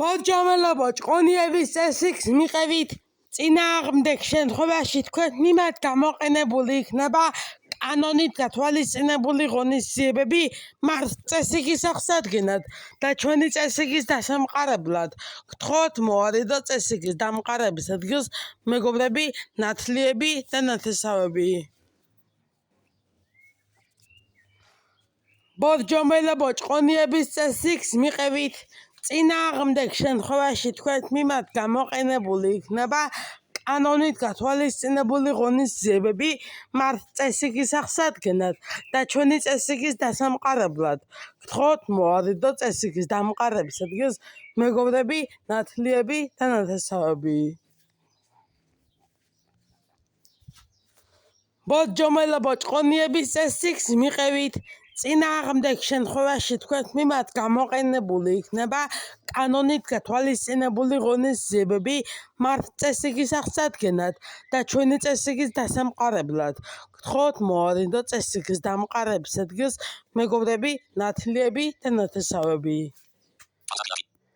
ბოჭომელობო ჭყონიების წესრიგს მიყევით წინააღმდეგ შემთხვევაში თქვენ მიმართ გამოყენებული იქნება კანონით გათვალისწინებული ღონისძიებები მას წესრიგის აღსადგენად და ჩვენი წესრიგის დასამყარებლად გთხოვთ მოარიდოთ წესრიგის დამყარების ადგილს მეგობრები, ნათლიები და ნათესავები. ბოჭომელობო ჭყონიების წესრიგს მიყევით წინააღმდეგ შემთხვევაში თქვენ მიმართ გამოყენებული იქნება კანონით გათვალისწინებული ღონისძიებები მას წესრიგის აღსადგენად და ჩვენი წესრიგის დასამყარებლად გთხოვთ მოარიდოთ წესრიგის დამყარების ადგილს მეგობრები, ნათლიები და ნათესავები. ბოჭომელობო ჭყონიების წესრიგს მიყევით წინააღმდეგ შემთხვევაში თქვენ მიმართ გამოყენებული იქნება კანონით გათვალისწინებული ღონისძიებები მას წესრიგის აღსადგენად და ჩვენი წესრიგის დასამყარებლად გთხოვთ მოარიდოთ წესრიგის დამყარების ადგილს მეგობრები, ნათლიები და ნათესავები.